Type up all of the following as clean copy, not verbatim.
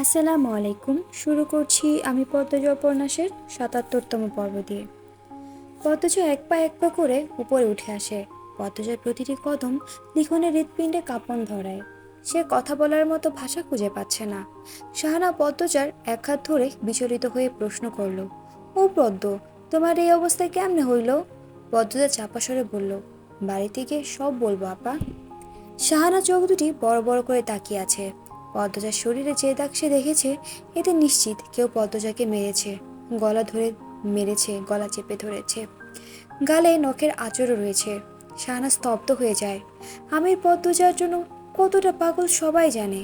আসসালামু আলাইকুম। শুরু করছি আমি পদ্মজ উপন্যাসের ৭৭তম পর্ব দিয়ে। পদ্মজ এক পা করে উপরে উঠে আসে। পদ্মজের প্রতিটি কদম লিখনের হৃৎপিণ্ডে কাঁপন ধরায়। সে কথা বলার মতো ভাষা খুঁজে পাচ্ছে না। শাহানা পদ্মজার এক হাত ধরে বিচলিত হয়ে প্রশ্ন করল, ও পদ্ম, তোমার এই অবস্থায় কেমনে হইল? পদ্মজা চাপা স্বরে বলল, বাড়িতে গিয়ে সব বলবো আপা। শাহানা চোখ দুটি বড় বড় করে তাকিয়ে আছে। পদ্মজার শরীরে যে দাগ সে দেখেছে, এতে নিশ্চিত কেউ পদ্মজাকে মেরেছে। গলা ধরে মেরেছে, গলা চেপে ধরেছে। গালে নখের আঁচড়ও রয়েছে। শাহানা স্তব্ধ হয়ে যায়। আমির পদ্মজার জন্য কতটা পাগল সবাই জানে।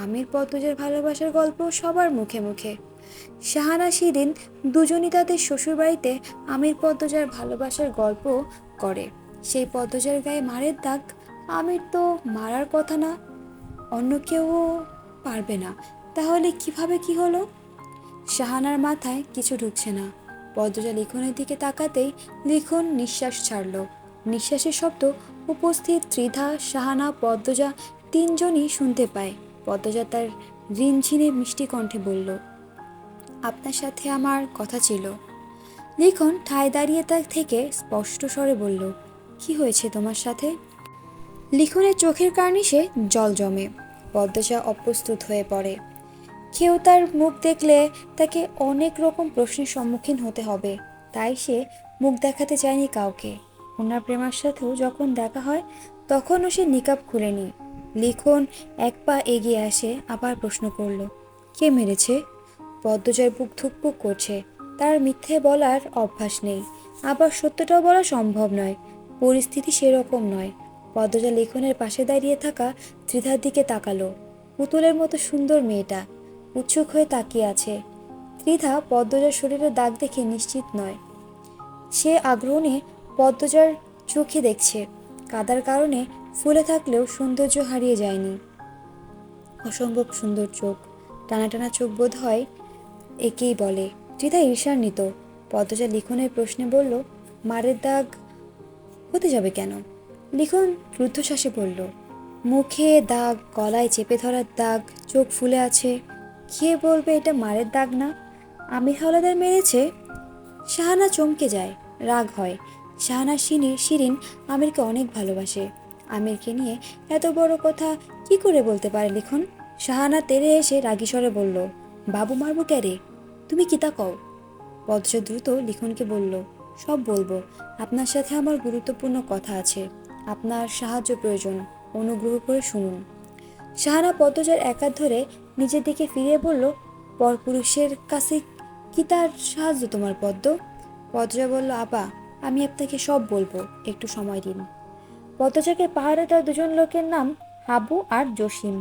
আমির পদ্মজার ভালোবাসার গল্প সবার মুখে মুখে। শাহানা সেদিন দুজনই তাদের শ্বশুরবাড়িতে আমির পদ্মজার ভালোবাসার গল্প করে। সেই পদ্মজার গায়ে মারের দাগ আমির তো মারার কথা না, অন্য কেউ পারবে না। তাহলে কিভাবে কি হলো? শাহানার মাথায় কিছু ঢুকছে না। পদ্মজা লিখনের দিকে তাকাতেই লিখন নিঃশ্বাস ছাড়ল। নিঃশ্বাসের শব্দ উপস্থিত ত্রিধা, শাহানা, পদ্মজা তিনজনই শুনতে পায়। পদ্মজা তার রিনঝিনে মিষ্টি কণ্ঠে বলল, আপনার সাথে আমার কথা ছিল। লিখন ঠায় দাঁড়িয়ে থেকে স্পষ্ট স্বরে বলল, কি হয়েছে তোমার সাথে? লিখনের চোখের কার্নিশে জল জমে। পদ্মজা অপ্রস্তুত হয়ে পড়ে। কেউ তার মুখ দেখলে তাকে অনেক রকম প্রশ্নের সম্মুখীন হতে হবে, তাই সে মুখ দেখাতে চায়নি কাউকে। ওনার প্রেমার সাথেও যখন দেখা হয় তখনও সে নিকাব খুলেনি। লিখন এক পা এগিয়ে আসে, আবার প্রশ্ন করল, কে মেরেছে? পদ্মজয়ের বুক ধুকপুক করছে। তার মিথ্যে বলার অভ্যাস নেই, আবার সত্যটাও বলা সম্ভব নয়। পরিস্থিতি সেরকম নয়। পদ্মজা লিখনের পাশে দাঁড়িয়ে থাকা ত্রিধার দিকে তাকালো। পুতুলের মতো সুন্দর মেয়েটা উৎসুক হয়ে তাকিয়ে আছে। ত্রিধা পদ্মজার শরীরে দাগ দেখে নিশ্চিত নয়। সে আগ্রহ নিয়ে পদ্মজার চোখে দেখছে। কাদার কারণে ফুলে থাকলেও সৌন্দর্য হারিয়ে যায়নি। অসম্ভব সুন্দর চোখ, টানা টানা চোখ বোধ হয় একেই বলে। ত্রিধা ঈর্ষান্বিত। পদ্মজা লিখনের প্রশ্নে বলল, মারের দাগ হতে যাবে কেন? লিখন রুদ্ধশ্বাসে বলল, মুখে দাগ, গলায় চেপে ধরার দাগ, চোখ ফুলে আছে। কে বলবে এটা মারের দাগ না? আমির হাওলাদার মেরেছে। শাহানা চমকে যায়, রাগ হয়। শাহানা শিরিন আমিরকে অনেক ভালোবাসে। আমিরকে নিয়ে এত বড় কথা কি করে বলতে পারে লিখন? শাহানা তেড়ে এসে রাগী স্বরে বলল, বাবু মারবো ক্যারে? তুমি কি তা কও? পদ্মজা দ্রুত লিখনকে বলল, সব বলবো। আপনার সাথে আমার গুরুত্বপূর্ণ কথা আছে। আপনার সাহায্য প্রয়োজন, অনুগ্রহ করে শুনুন। শাহানা পদ্মজার এক হাত ধরে নিজের দিকে ফিরিয়ে বলল, পরপুরুষের কাছে কি তার সাহায্য তোমার পদ্ম? পদ্মজা বলল, আপা, আমি আপনাকে সব বলবো, একটু সময় দিন। পদ্মজাকে পাহাড়ে তার দুজন লোকের নাম হাবু আর জসিম।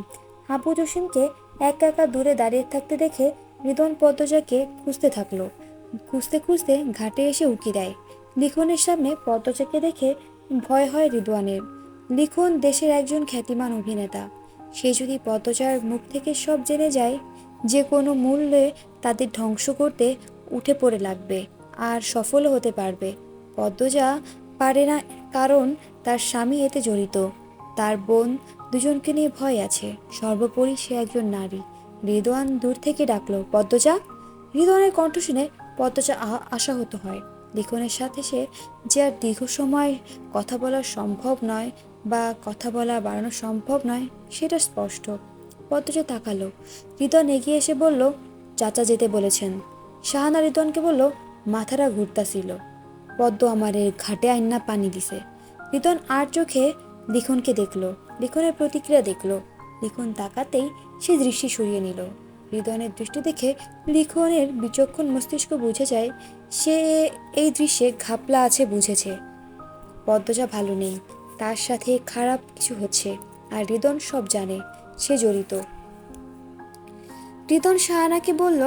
হাবু জসিমকে একা একা দূরে দাঁড়িয়ে থাকতে দেখে রিদন পদ্মজাকে খুঁজতে থাকলো। খুঁজতে খুঁজতে ঘাটে এসে উকি দেয়। লিখনের সামনে পদ্মজাকে দেখে ভয় হয় রিদওয়ানের। লিখন দেশের একজন খ্যাতিমান অভিনেতা। সে যদি পদ্মজার মুখ থেকে সব জেনে যায়, যে কোনো মূল্যে তাদের ধ্বংস করতে উঠে পড়ে লাগবে, আর সফলও হতে পারবে। পদ্মজা পারে না, কারণ তার স্বামী এতে জড়িত। তার বোন দুজনকে নিয়ে ভয় আছে। সর্বোপরি সে একজন নারী। রিদওয়ান দূর থেকে ডাকলো, পদ্মজা। রিদওয়ানের কণ্ঠ শুনে পদ্মজা আশাহত হয়। লিখনের সাথে সে যে আর দীর্ঘ সময় কথা বলা সম্ভব নয়, বা কথা বলা বাড়ানো সম্ভব নয়, সেটা স্পষ্ট। পদ্মজা তাকালো। রিদওয়ান এগিয়ে এসে বলল, চাচা যেতে বলেছেন। শাহানা রিদওয়ানকে বলল, মাথাটা ঘুরতাছিল। পদ্ম আমারে ঘাটে আইন্না পানি দিছে। রিদওয়ান আর চোখে লিখনকে দেখল, লিখনের প্রতিক্রিয়া দেখল। লিখন তাকাতেই সে দৃষ্টি সরিয়ে নিল। রিদওয়ানের দৃষ্টি দেখে লিখনের বিচক্ষণ মস্তিষ্ক বুঝে যায়, সে এই দৃশ্যে ঘাপলা আছে, বুঝেছে পদ্মজা ভালো নেই, তার সাথে খারাপ কিছু হচ্ছে। আর রিদন সব জানে, সে জড়িত। রিদন শাহানাকে বলল,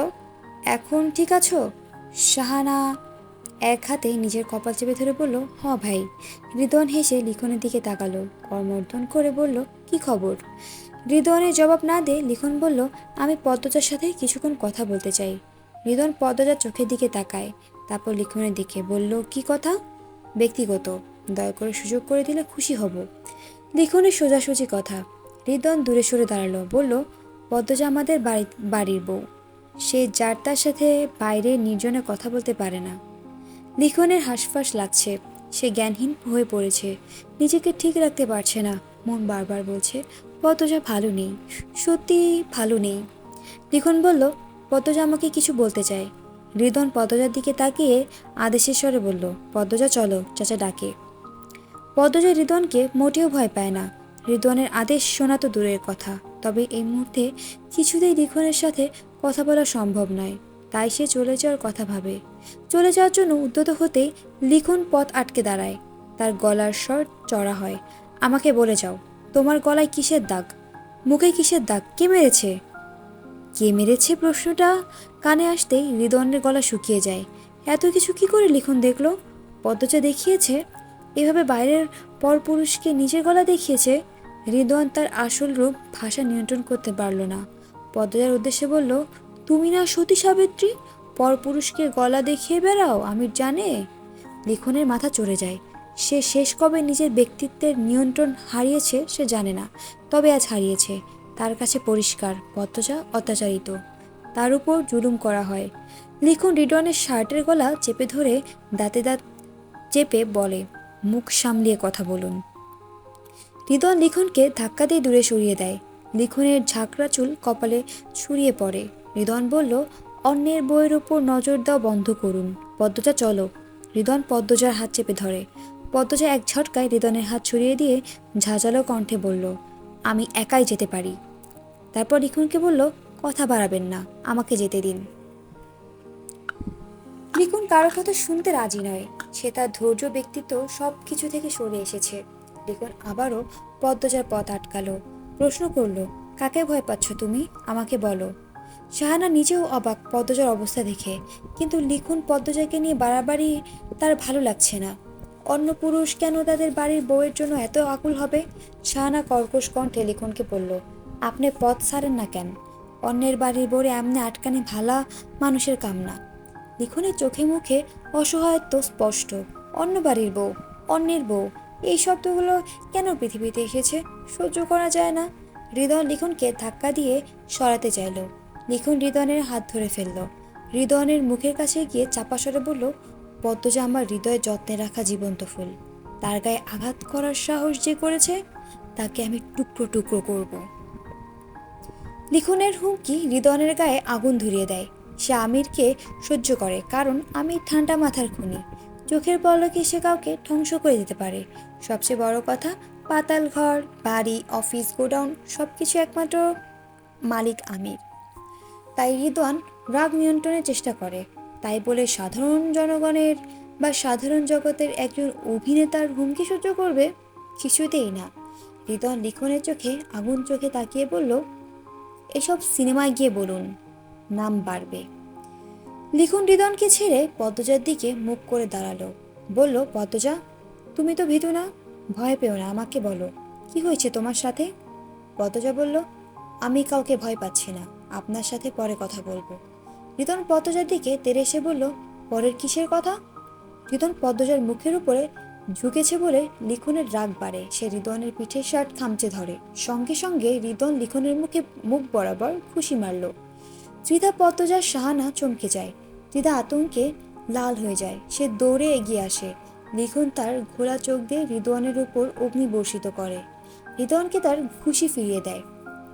এখন ঠিক আছো? শাহানা এক হাতে নিজের কপাল চেপে ধরে বলল, হ ভাই। রিদওয়ান হেসে লিখনের দিকে তাকালো, কর্মর্দন করে বলল, কি খবর? রিদওয়ানের জবাব না দিয়ে লিখন বলল, আমি পদ্মজার সাথে কিছুক্ষণ কথা বলতে চাই। রিদওয়ান পদ্মজার চোখের দিকে তাকায়, তারপর লিখনের দিকে বলল, কি কথা? ব্যক্তিগত, দয়া করে সুযোগ করে দিলে খুশি হব। লিখনের সোজাসুজি কথা। রিদওয়ান দূরে সরে দাঁড়ালো, বলল, পদ্মজা আমাদের বাড়ির বউ। সে যার তার সাথে বাইরে নির্জনে কথা বলতে পারে না। লিখনের হাঁসফাঁস লাগছে। সে জ্ঞানহীন হয়ে পড়েছে। নিজেকে ঠিক রাখতে পারছে না। মন বারবার বলছে পদ্মজা ভালো নেই, সত্যি ভালো নেই। লিখন বলল, পদ্মজা আমাকে কিছু বলতে চায়। রিদন পদ্মজার দিকে তাকিয়ে আদেশের স্বরে বলল, পদ্মজা চলো, চাচা ডাকে। পদ্মজা রিদনকে মোটেও ভয় পায় না। রিদনের আদেশ শোনা তো দূরের কথা, তবে এই মুহূর্তে কিছুতেই লিখনের সাথে কথা বলা সম্ভব নয়। তাই সে চলে যাওয়ার কথা ভাবে। চলে যাওয়ার জন্য উদ্যত হতেই লিখন পথ আটকে দাঁড়ায়। তার গলার স্বর চড়া হয়। আমাকে বলে যাও, তোমার গলায় কিসের দাগ? মুখে কিসের দাগ? কে মেরেছে? কে মেরেছে প্রশ্নটা কানে আসতেই রিদনের গলা শুকিয়ে যায়। এত কিছু কি করে লিখন দেখলো? পদ্মজা দেখিয়েছে? এভাবে বাইরের পরপুরুষকে নিজের গলা দেখিয়েছে? রিদওয়ান তার আসল রূপ ভাষা নিয়ন্ত্রণ করতে পারল না। পদ্মজার উদ্দেশ্যে বলল, তুমি না সতী সাবিত্রী? পরপুরুষকে গলা দেখিয়ে বেড়াও আমির জানে? লিখনের মাথা চড়ে যায়। সে শেষ কবে নিজের ব্যক্তিত্বের নিয়ন্ত্রণ হারিয়েছে সে জানে না, তবে আজ হারিয়েছে। তার কাছে পরিষ্কার পদ্মজা অত্যাচারিত, তার উপর জুলুম করা হয়। লিখন রিডনের শার্টের গলা চেপে ধরে দাঁতে দাঁত চেপে বলে, মুখ সামলিয়ে কথা বলুন। রিদন লিখনকে ধাক্কা দিয়ে দূরে সরিয়ে দেয়। লিখনের ঝাঁকড়া চুল কপালে ছড়িয়ে পড়ে। রিদন বলল, অন্যের বইয়ের ওপর নজর দেওয়া বন্ধ করুন। পদ্মজা চলো। রিদন পদ্মজার হাত চেপে ধরে। পদ্মজা এক ঝটকায় রিদনের হাত ছড়িয়ে দিয়ে ঝাঁঝালো কণ্ঠে বলল, আমি একাই যেতে পারি। তারপর লিখনকে বলল, কথা বাড়াবেন না, আমাকে যেতে দিন। লিখন কারো কথা শুনতে রাজি নয়। সে তার ধৈর্য, ব্যক্তিত্ব সব কিছু থেকে সরে এসেছে। লিখন আবারও পদ্মজার পথ আটকালো। প্রশ্ন করল, কাকে ভয় পাচ্ছ তুমি? আমাকে বলো। শাহানা নিজেও অবাক পদ্মজার অবস্থা দেখে, কিন্তু লিখন পদ্মজাকে নিয়ে বাড়াবাড়ি তার ভালো লাগছে না। অন্য পুরুষ কেন তাদের বাড়ির বউয়ের জন্য এত আকুল হবে? শাহানা কর্কশ কণ্ঠে লিখনকে বলল, আপনি পথ ছাড়েন না কেন? অন্যের বাড়ির বউরে এমনি আটকানি ভালা মানুষের কাম না। লিখনের চোখে মুখে অসহায়ত্ব স্পষ্ট। অন্য বাড়ির বউ, অন্যের বউ, এই শব্দগুলো কেন পৃথিবীতে এসেছে? সহ্য করা যায় না। হৃদয় লিখনকে ধাক্কা দিয়ে সরাতে চাইল। লিখন হৃদয়ের হাত ধরে ফেলল। হৃদয়ের মুখের কাছে গিয়ে চাপা স্বরে বলল, পদ্মজা আমার হৃদয়ে যত্নে রাখা জীবন্ত ফুল। তার গায়ে আঘাত করার সাহস যে করেছে, তাকে আমি টুকরো টুকরো করব। লিখনের হুমকি হৃদয়ের গায়ে আগুন ধরিয়ে দেয়। সে আমিরকে সহ্য করে, কারণ আমির ঠান্ডা মাথার খুনি। চোখের পলকে সে কাউকে ধ্বংস করে দিতে পারে। সবচেয়ে বড় কথা, পাতাল ঘর, বাড়ি, অফিস, গোডাউন সবকিছু একমাত্র মালিক আমির। তাই রিদওয়ান রাগ নিয়ন্ত্রণের চেষ্টা করে। তাই বলে সাধারণ জনগণের বা সাধারণ জগতের একজন অভিনেতার হুমকি সহ্য করবে? কিছুতেই না। রিদওয়ান লিখনের চোখে আগুন চোখে তাকিয়ে বলল, এসব সিনেমায় গিয়ে বলুন, নাম বাড়বে। লিখন হৃদনকে ছেড়ে পদ্মজার দিকে মুখ করে দাঁড়ালো। বলল, পদ্মজা, তুমি তো ভীতু না? ভয় পেও না, আমাকে বলো, কি হয়েছে তোমার সাথে? পদ্মজা বলল, আমি কাউকে ভয় পাচ্ছি না, আপনার সাথে পরে কথা বলবো। রিদন পদ্মজার দিকে তেড়ে এসে বলল, পরের কিসের কথা? রিদন পদ্মজার মুখের উপরে ঝুঁকেছে বলে লিখনের রাগ বাড়ে। সে রিদনের পিঠের শার্ট খামচে ধরে। সঙ্গে সঙ্গে রিদন লিখনের মুখ বরাবর খুশি মারল। ত্রিধা পদ্মজার শাহানা চমকে যায়। ত্রিধা আতঙ্কে লাল হয়ে যায়। সে দৌড়ে এগিয়ে আসে। লিখন তার ঘোলা চোখ দিয়ে রিদওয়ানের উপর অগ্নি বর্ষিত করে। রিদওয়ানকে তার খুশি ফিরিয়ে দেয়।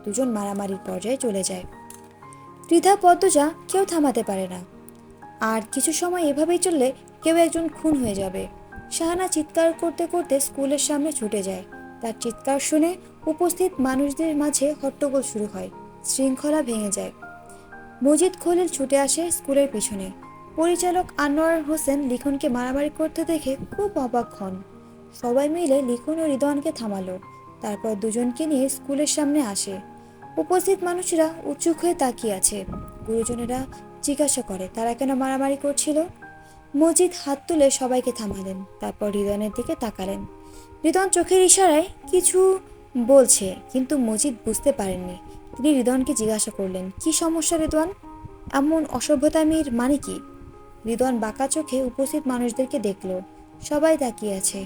দুজন মারামারির পর্যায়ে চলে যায়। ত্রিধা পদ্মজা কেউ থামাতে পারে না। আর কিছু সময় এভাবেই চললে কেউ একজন খুন হয়ে যাবে। শাহানা চিৎকার করতে করতে স্কুলের সামনে ছুটে যায়। তার চিৎকার শুনে উপস্থিত মানুষদের মাঝে হট্টগোল শুরু হয়। শৃঙ্খলা ভেঙে যায়। মজিদ খলিল ছুটে আসে স্কুলের পিছনে। পরিচালক আনোয়ার হোসেন লিখনকে মারামারি করতে দেখে খুব অবাক হন। সবাই মিলে লিখন ও রিদওয়ানকে থামালো। তারপর দুজনকে নিয়ে স্কুলের সামনে আসে। উপস্থিত মানুষেরা উৎসুক হয়ে তাকিয়ে আছে। গুরুজনেরা জিজ্ঞাসা করে, তারা কেন মারামারি করছিল? মজিদ হাত তুলে সবাইকে থামালেন। তারপর রিদওয়ানের দিকে তাকালেন। রিদওয়ান চোখের ইশারায় কিছু বলছে, কিন্তু মজিদ বুঝতে পারেননি। তিনি রিদওয়ানকে জিজ্ঞাসা করলেন, কি সমস্যা রিদওয়ান? এমন অসভ্যতামির মানে কি? রিদওয়ান বাঁকা চোখে উপস্থিত মানুষদেরকে দেখল। সবাই তাকিয়ে আছে।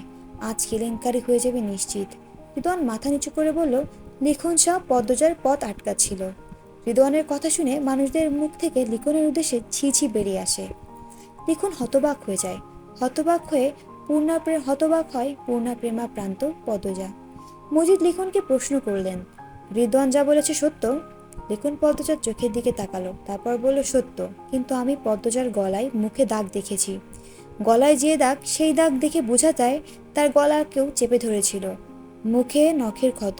আজ কেলেঙ্কারি হয়ে যাবে নিশ্চিত। রিদওয়ান মাথা নিচু করে বলল, লিখন শাহ পদ্মজার পথ আটকাচ্ছিল। রিদওয়ানের কথা শুনে মানুষদের মুখ থেকে লিখনের উদ্দেশ্যে ছি ছি বেরিয়ে আসে। লিখন হতবাক হয়ে যায়। হতবাক হয় পূর্ণা প্রেমা প্রান্ত পদ্মজা। মজিদ লিখনকে প্রশ্ন করলেন, রিদওয়ান যা বলেছে সত্য? লিখন পদ্মজার চোখের দিকে তাকালো, তারপর বলল, সত্য, কিন্তু আমি পদ্মজার গলায় মুখে দাগ দেখেছি। গলায় যে দাগ, সেই দাগ দেখে বোঝা যায় তার গলা কেউ চেপে ধরেছিল। মুখে নখের ক্ষত,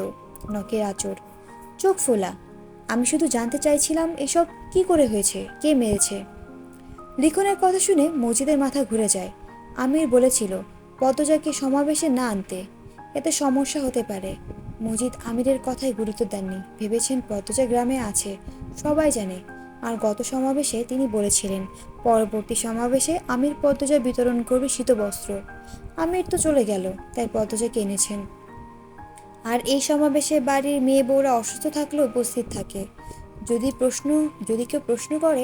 নখের আঁচড়, চোখ ফোলা। আমি শুধু জানতে চাইছিলাম এসব কি করে হয়েছে, কে মেরেছে। লিখনের কথা শুনে মজিদের মাথা ঘুরে যায়। আমির বলেছিল পদ্মজাকে সমাবেশে না আনতে, এতে সমস্যা হতে পারে। মজিদ আমিরের কথায় গুরুত্ব দেননি, ভেবেছেন পদ্মজা গ্রামে আছে, সবাই জানে। আর গত সমাবেশে তিনি বলেছিলেন পরবর্তী সমাবেশে আমির পদ্মজা বিতরণ করবে শীতবস্ত্র। আমির তো চলে গেল, তাই পদ্মজাকে এনেছেন। আর এই সমাবেশে বাড়ির মেয়ে বউরা অসুস্থ থাকলেও উপস্থিত থাকে। যদি কেউ প্রশ্ন করে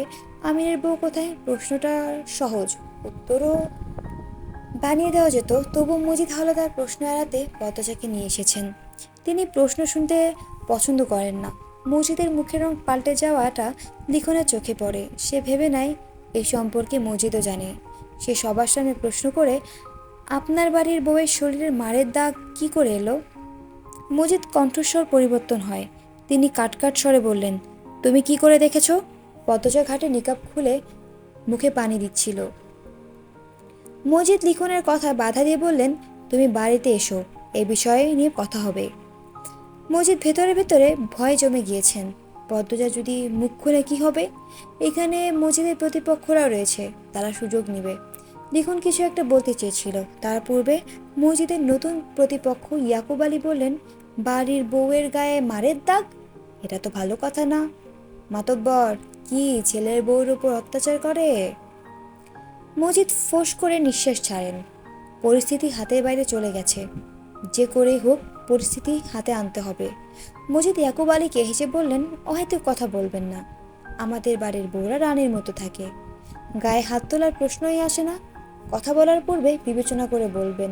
আমিরের বউ কোথায়, প্রশ্নটা সহজ, উত্তরও বানিয়ে দেওয়া যেত, তবু মজিদ হাওলাদার প্রশ্ন এড়াতে পদ্মজাকে নিয়ে এসেছেন। তিনি প্রশ্ন শুনতে পছন্দ করেন না। মজিদের মুখের রং পাল্টে যাওয়াটা লিখনের চোখে পড়ে। সে ভেবে নেয় এই সম্পর্কে মজিদও জানে। সে সবার সামনে প্রশ্ন করে, আপনার বাড়ির বউয়ের শরীরের মারের দাগ কি করে এলো? মজিদ কণ্ঠস্বর পরিবর্তন হয়। তিনি কাটকাট স্বরে বললেন, তুমি কি করে দেখেছো? পদ্মজা ঘাটে নিকাব খুলে মুখে পানি দিচ্ছিল। মজিদ লিখনের কথা বাধা দিয়ে বললেন, তুমি বাড়িতে এসো, এ বিষয়ে নিয়ে কথা হবে। মজিদ ভেতরে ভেতরে ভয়ে জমে গিয়েছেন। পদ্মজা যদি মুখ খুলে কি হবে? এখানে মজিদের প্রতিপক্ষরাও রয়েছে, তারা সুযোগ নেবে। লিখন কিছু একটা বলতে চেয়েছিল, তার পূর্বে মজিদের নতুন প্রতিপক্ষ ইয়াকুব আলী বললেন, বাড়ির বউয়ের গায়ে মারের দাগ, এটা তো ভালো কথা না। মাতব্বর কি ছেলের বউর উপর অত্যাচার করে? মজিদ ফোঁস করে নিঃশ্বাস ছাড়েন। পরিস্থিতি হাতের বাইরে চলে গেছে, যে করেই হোক পরিস্থিতি হাতে আনতে হবে। মজিদ ইয়াকুব আলীকে হেসে বললেন, অহেতুক কথা বলবেন না, আমাদের বাড়ির বউরা রানীর মতো থাকে, গায়ে হাত তোলার প্রশ্নই আসে না। কথা বলার পূর্বে বিবেচনা করে বলবেন।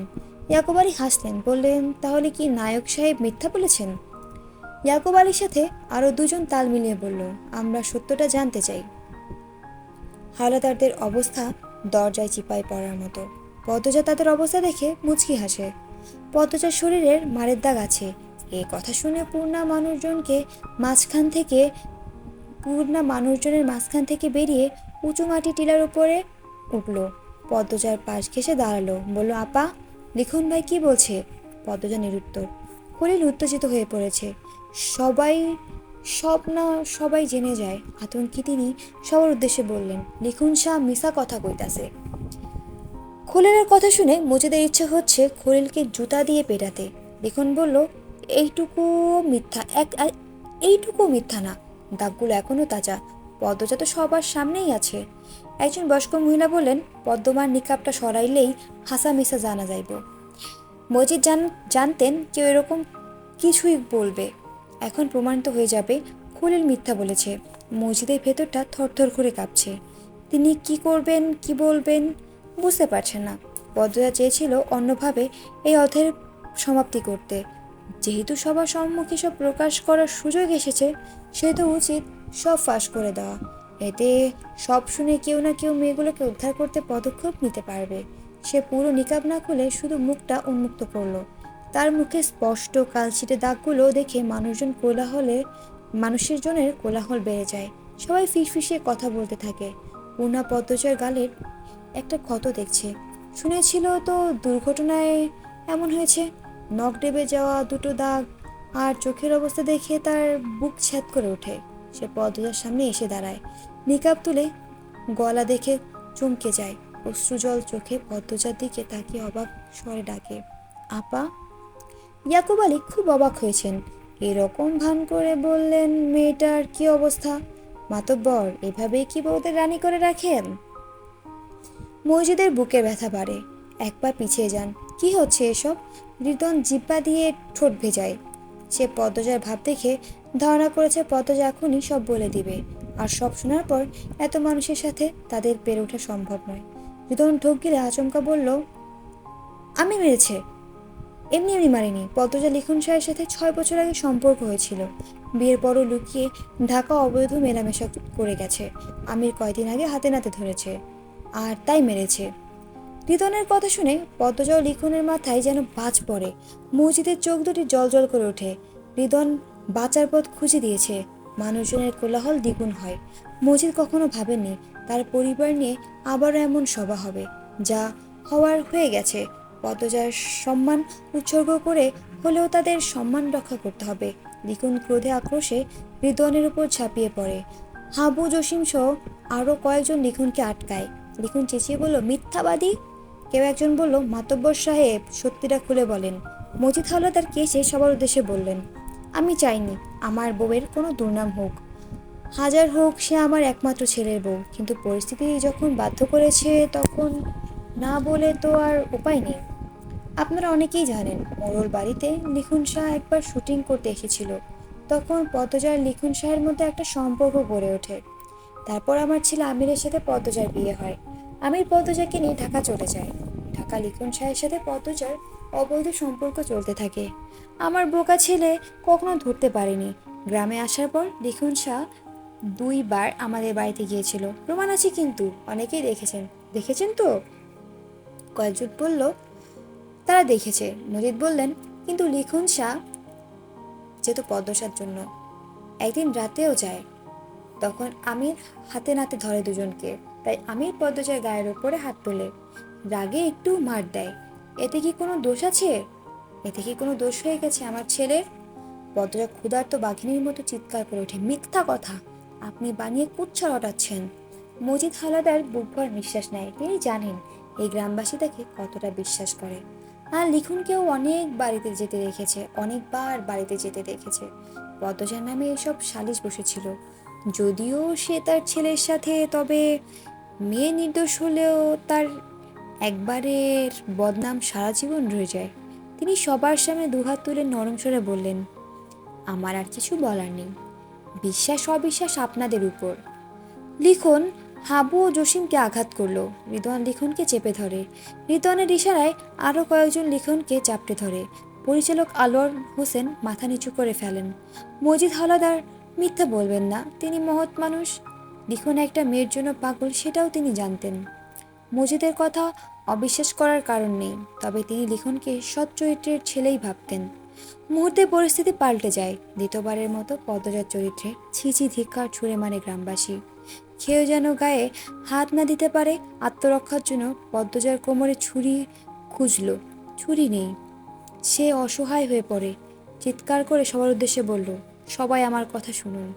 ইয়াকুব আলী হাসলেন, বললেন, তাহলে কি নায়ক সাহেব মিথ্যা বলেছেন? ইয়াকুব আলীর সাথে আরো দুজন তাল মিলিয়ে বলল, আমরা সত্যটা জানতে চাই। হাওলাদারদের অবস্থা দরজায় চিপায় পড়ার মতো। পদ্মজা তাদের অবস্থা দেখে মুচকি হাসে। পদ্মজার শরীরের মারের দাগ আছে। এ কথা শুনে পূর্ণা মানুষজনের মাঝখান থেকে বেরিয়ে উঁচু মাটি টিলার উপরে উঠল। পদ্মজার পাশ ঘেঁষে দাঁড়ালো, বলল, আপা, লিখন ভাই কি বলছে? পদ্মজা নিরুত্তর। খলিল উত্তেজিত হয়ে পড়েছে। সবাই সবাই জেনে যায়। আতঙ্কে তিনি সবার উদ্দেশ্যে বললেন, লিখন শাহ মিশা কথা কইতাছে। খলিলের কথা শুনে মজিদের ইচ্ছে হচ্ছে খলিলকে জুতা দিয়ে পেটাতে। লিখন বলল, এইটুকু মিথ্যা না, দাগগুলো এখনো তাজা, পদ্মজা তো সবার সামনেই আছে। একজন বয়স্ক মহিলা বললেন, পদ্মমার নিকাবটা সরাইলেই হাসা মিশা জানা যাইব। মজিদ জানতেন কেউ এরকম কিছুই বলবে। এখন প্রমাণিত হয়ে যাবে খলিল মিথ্যা বলেছে। মসজিদের ভেতরটা থরথর করে কাঁপছে। তিনি কি করবেন, কি বলবেন বুঝতে পারছেন না। পদ্মজা চেয়েছিল অন্যভাবে এই অধ্যায়ের সমাপ্তি করতে। যেহেতু সবার সম্মুখে সব প্রকাশ করার সুযোগ এসেছে, সেহেতু উচিত সব ফাঁস করে দেওয়া। এতে সব শুনে কেউ না কেউ মেয়েগুলোকে উদ্ধার করতে পদক্ষেপ নিতে পারবে। সে পুরো নিকাব না খুলে শুধু মুখটা উন্মুক্ত করলো। তার মুখে স্পষ্ট কালচিটে দাগগুলো দেখে মানুষের জনের কোলাহল বেড়ে যায়। সবাই ফিসফিসিয়ে কথা বলতে থাকে। পূর্ণা পদ্মজার গালের একটা ক্ষত দেখছে। শুনেছিল তো দুর্ঘটনায় এমন হয়েছে। নখ ডেবে যাওয়া দুটো দাগ, আর চোখের অবস্থা দেখে তার বুক ছ্যাদ করে ওঠে। সে পদ্মজার সামনে এসে দাঁড়ায়, নিকাব তুলে গলা দেখে চমকে যায়। অশ্রুজল চোখে পদ্মজার দিকে তাকিয়ে অবাক স্বরে ডাকে, আপা। ইয়াকুব আলী খুব অবাক হয়েছেন। এরকম ভান করে বললেন, মেয়েটার কি অবস্থা? মাতব্বর এভাবেই কি বউদের রানী করে রাখেন? মসজিদের বুকে ব্যথা বাড়ে। এক পা পিছিয়ে যান। কি হচ্ছে এসব? রিদন জিব্বা দিয়ে ঠোঁট ভেজায়। সে পদ্মজার ভাব দেখে ধারণা করেছে পদ্মজা এখনই সব বলে দিবে। আর সব শোনার পর এত মানুষের সাথে তাদের পেরে ওঠা সম্ভব নয়। রিদন ঢোক গিলে আচমকা বলল, আমি মেরেছে। এমনি মারিনি। পদ্মজা লিখন শাহের সাথে 6 বছর আগে সম্পর্ক হয়েছিল। বিয়ের পরও লুকিয়ে ঢাকা অবৈধ মেলামেশা করে গেছে। আমির কয়দিন আগে হাতে নাতে ধরেছে আর তাই মেরেছে। রিদনের কথা শুনে পদ্মজা ও লিখনের মাথায় যেন বাজ পড়ে। মসজিদের চোখ দুটি জল করে ওঠে। রিদন বাঁচার পথ খুঁজে দিয়েছে। মানুষজনের কোলাহল দ্বিগুণ হয়। মজিদ কখনো ভাবেননি তার পরিবার নিয়ে আবারও এমন সভা হবে। যা হওয়ার হয়ে গেছে। পদ্মজার সম্মান উৎসর্গ করে হলেও তাদের সম্মান রক্ষা করতে হবে। লিখন ক্রোধে আক্রোশে রিদনের উপর ঝাঁপিয়ে পড়ে। হাবু জসিম সহ আরও কয়েকজন লিখনকে আটকায়। লিখন চেঁচিয়ে বলল, মিথ্যাবাদী! কেউ একজন বলল, মাতব্বর সাহেব সত্যিটা খুলে বলেন। মজিদ হাওলাদার কেসে সবার উদ্দেশ্যে বললেন, আমি চাইনি আমার বউয়ের কোনো দুর্নাম হোক। হাজার হোক সে আমার একমাত্র ছেলের বউ, কিন্তু পরিস্থিতি যখন বাধ্য করেছে তখন না বলে তো আর উপায় নেই। আপনারা অনেকেই জানেন, মোড়ল বাড়িতে লিখন শাহ একবার শুটিং করতে এসেছিল। তখন পদ্মজার লিখন শাহের মধ্যে একটা সম্পর্ক গড়ে ওঠে। তারপর আমার ছেলে আমিরের সাথে পদ্মজার বিয়ে হয়। আমির পদ্মজাকে নিয়ে ঢাকা চলে যায়। ঢাকা লিখন শাহের সাথে পদ্মজার অবৈধ সম্পর্ক চলতে থাকে। আমার বোকা ছেলে কখনো ধরতে পারেনি। গ্রামে আসার পর লিখন শাহ 2বার আমাদের বাড়িতে গিয়েছিল। প্রমাণ আছে কিন্তু, অনেকেই দেখেছেন। দেখেছেন তো? কয়েকজন বলল তারা দেখেছে। মজিদ বললেন, কিন্তু লিখন শাহ যেহেতু পদ্মসার জন্য একদিন রাতেও যায়। তখন আমির হাতে নাতে ধরে দুজনকে। তাই আমির পদ্মজার গায়ের ওপরে হাত তোলে, রাগে একটু মার দেয়। এতে কি কোনো দোষ আছে? এতে কি কোনো দোষ হয়ে গেছে আমার ছেলের? পদ্মজা ক্ষুধার্ত বাঘিনীর মতো চিৎকার করে ওঠে, মিথ্যা কথা! আপনি বানিয়ে কুচ্ছা রটাচ্ছেন। মজিদ হাওলাদার বুকভর নিঃশ্বাস নেয়। তিনি জানেন এই গ্রামবাসী তাকে কতটা বিশ্বাস করে। আর লিখনকেও অনেক বাড়িতে যেতে দেখেছে, অনেকবার বাড়িতে যেতে দেখেছে। পদ্মজার নামে এসব সালিশ বসেছিল। যদিও সে তার ছেলের সাথে, তবে মেয়ে নির্দোষ হলেও তার একবারের বদনাম সারা জীবন রয়ে যায়। তিনি সবার সামনে দুহাত তুলে নরম স্বরে বললেন, আমার আর কিছু বলার নেই। বিশ্বাস অবিশ্বাস আপনাদের উপর। লিখন হাবু ও জসিমকে আঘাত করলো। রিদওয়ান লিখনকে চেপে ধরে। রিদওয়ানের ইশারায় আরও কয়েকজন লিখনকে চাপটে ধরে। পরিচালক আলোয়ার হোসেন মাথা নিচু করে ফেলেন। মজিদ হাওলাদার মিথ্যা বলবেন না, তিনি মহৎ মানুষ। লিখন একটা মেয়ের জন্য পাগল, সেটাও তিনি জানতেন। মজিদের কথা অবিশ্বাস করার কারণ নেই, তবে তিনি লিখনকে সৎ চরিত্রের ছেলেই ভাবতেন। মুহূর্তে পরিস্থিতি পাল্টে যায়। দ্বিতীয়বারের মতো পদ্মজার চরিত্রে ছিছি ধিক্কার ছুঁড়ে মারে গ্রামবাসী। কেউ যেন গায়ে হাত না দিতে পারে। আত্মরক্ষার জন্য পদ্মজার কোমরে ছুরি খুঁজল, ছুরি নেই। সে অসহায় হয়ে পড়ে। চিৎকার করে সবার উদ্দেশ্যে বলল, সবাই আমার কথা শুনুন।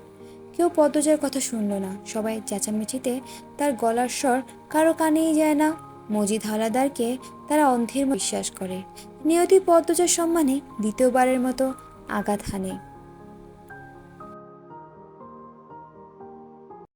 কেউ পদ্মজার কথা শুনল না। সবাই চেঁচামেচিতে তার গলার স্বর কারো কানেই যায় না। মজিদ হাওলাদারকে তারা অন্ধের মতো বিশ্বাস করে। নিয়তি পদ্মজার সম্মানে দ্বিতীয়বারের মতো আঘাত হানে।